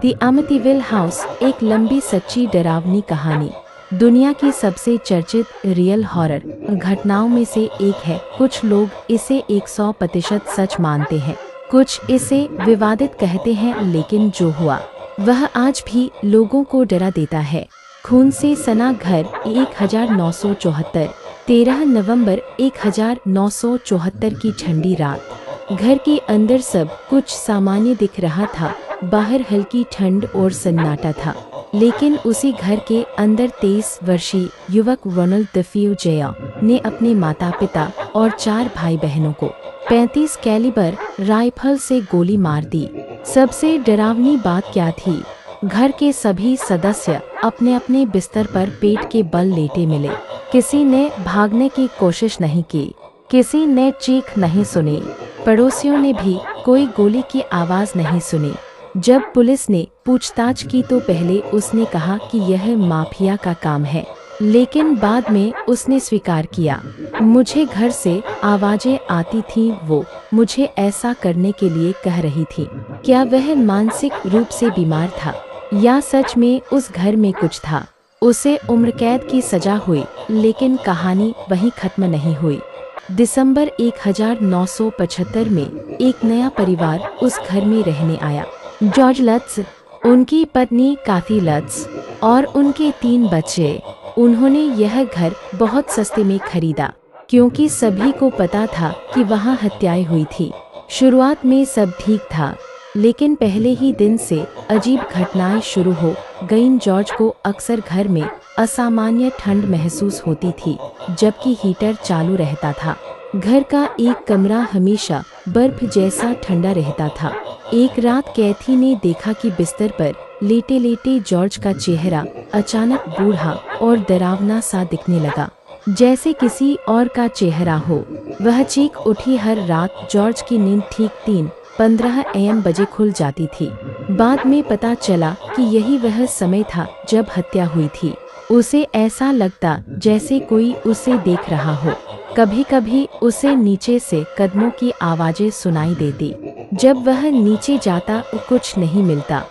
The अमिtyville house एक लंबी सच्ची डरावनी कहानी दुनिया की सबसे चर्चित रियल हॉरर घटनाओं में से एक है। कुछ लोग इसे 100% सच मानते हैं, कुछ इसे विवादित कहते हैं, लेकिन जो हुआ वह आज भी लोगों को डरा देता है। खून से सना घर 1974 13 नवंबर 1974 की ठंडी रात। घर के अंदर सब कुछ सामान्य दिख रहा था। बाहर हल्की ठंड और सन्नाटा था, लेकिन उसी घर के अंदर 23 वर्षीय युवक रोनाल्ड डफियो ने अपने माता पिता और 4 भाई बहनों को 35 कैलिबर राइफल से गोली मार दी। सबसे डरावनी बात क्या थी? घर के सभी सदस्य अपने अपने बिस्तर पर पेट के बल लेटे मिले। किसी ने भागने की कोशिश नहीं की, किसी ने चीख नहीं सुनी, पड़ोसियों ने भी कोई गोली की आवाज नहीं सुनी। जब पुलिस ने पूछताछ की तो पहले उसने कहा कि यह माफिया का काम है, लेकिन बाद में उसने स्वीकार किया, मुझे घर से आवाजें आती थीं, वो मुझे ऐसा करने के लिए कह रही थी। क्या वह मानसिक रूप से बीमार था या सच में उस घर में कुछ था? उसे उम्र कैद की सजा हुई, लेकिन कहानी वहीं खत्म नहीं हुई। दिसंबर 1975 में एक नया परिवार उस घर में रहने आया। जॉर्ज लट्ज, उनकी पत्नी काथी लट्ज और उनके 3 बच्चे। उन्होंने यह घर बहुत सस्ते में खरीदा, क्योंकि सभी को पता था कि वहां हत्याएं हुई थी। शुरुआत में सब ठीक था, लेकिन पहले ही दिन से अजीब घटनाएं शुरू हो गईं। जॉर्ज को अक्सर घर में असामान्य ठंड महसूस होती थी, जबकि हीटर चालू रहता था। घर का एक कमरा हमेशा बर्फ जैसा ठंडा रहता था। एक रात कैथी ने देखा कि बिस्तर पर लेटे लेटे जॉर्ज का चेहरा अचानक बूढ़ा और डरावना सा दिखने लगा, जैसे किसी और का चेहरा हो। वह चीख उठी। हर रात जॉर्ज की नींद ठीक 3:15 AM बजे खुल जाती थी। बाद में पता चला कि यही वह समय था जब हत्या हुई थी। उसे ऐसा लगता जैसे कोई उसे देख रहा हो। कभी कभी उसे नीचे से कदमों की आवाजें सुनाई देती। जब वह नीचे जाता कुछ नहीं मिलता।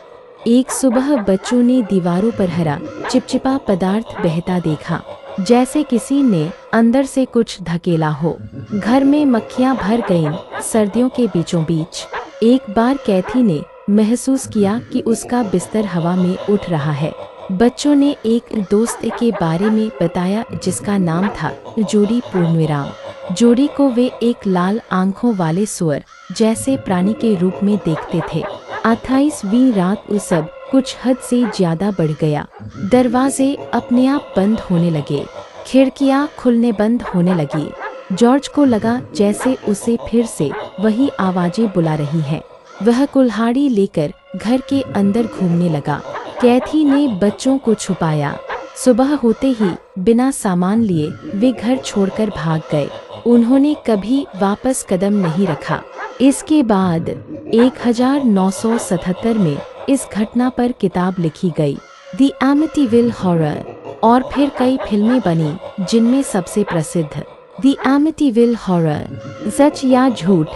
एक सुबह बच्चों ने दीवारों पर हरा चिपचिपा पदार्थ बहता देखा, जैसे किसी ने अंदर से कुछ धकेला हो। घर में मक्खियां भर गईं, सर्दियों के बीचों बीच। एक बार कैथी ने महसूस किया कि उसका बिस्तर हवा में उठ रहा है। बच्चों ने एक दोस्त के बारे में बताया जिसका नाम था जोडी पूर्णविराम। जोडी को वे एक लाल आंखों वाले सुअर जैसे प्राणी के रूप में देखते थे। 28वीं रात सब कुछ हद से ज्यादा बढ़ गया। दरवाजे अपने आप बंद होने लगे, खिड़कियां खुलने बंद होने लगी। जॉर्ज को लगा जैसे उसे फिर से वही आवाजें बुला रही हैं। वह कुल्हाड़ी लेकर घर के अंदर घूमने लगा। कैथी ने बच्चों को छुपाया। सुबह होते ही बिना सामान लिए वे घर छोड़कर भाग गए। उन्होंने कभी वापस कदम नहीं रखा। इसके बाद 1977 में इस घटना पर किताब लिखी गई, द अमिtyville हॉरर, और फिर कई फिल्में बनी, जिनमें सबसे प्रसिद्ध द अमिtyville हॉरर। सच या झूठ,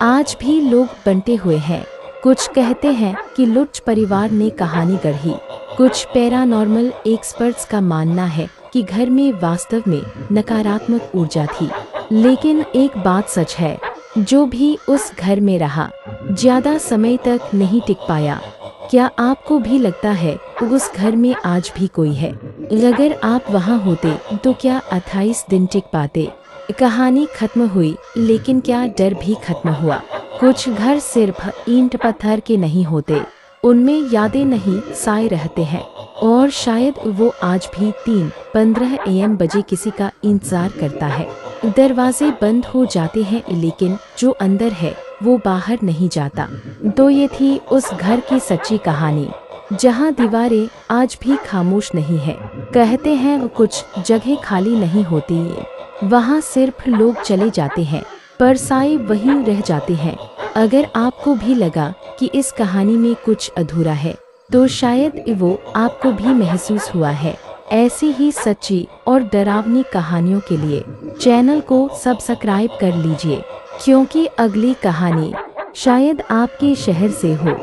आज भी लोग बंटे हुए हैं। कुछ कहते हैं कि लुट्ज परिवार ने कहानी गढ़ी। कुछ पैरानॉर्मल एक्सपर्ट्स का मानना है कि घर में वास्तव में नकारात्मक ऊर्जा थी। लेकिन एक बात सच है, जो भी उस घर में रहा ज्यादा समय तक नहीं टिक पाया। क्या आपको भी लगता है उस घर में आज भी कोई है? अगर आप वहां होते तो क्या 28 दिन टिक पाते? कहानी खत्म हुई, लेकिन क्या डर भी खत्म हुआ? कुछ घर सिर्फ ईंट पत्थर के नहीं होते, उनमें यादें नहीं साए रहते हैं, और शायद वो आज भी 3:15 AM बजे किसी का इंतजार करता है। दरवाजे बंद हो जाते हैं, लेकिन जो अंदर है वो बाहर नहीं जाता। तो ये थी उस घर की सच्ची कहानी, जहां दीवारें आज भी खामोश नहीं है। कहते हैं कुछ जगह खाली नहीं होती, वहां सिर्फ लोग चले जाते हैं, पर साए वहीं रह जाते हैं। अगर आपको भी लगा कि इस कहानी में कुछ अधूरा है, तो शायद वो आपको भी महसूस हुआ है। ऐसी ही सच्ची और डरावनी कहानियों के लिए चैनल को सब्सक्राइब कर लीजिए, क्योंकि अगली कहानी शायद आपके शहर से हो।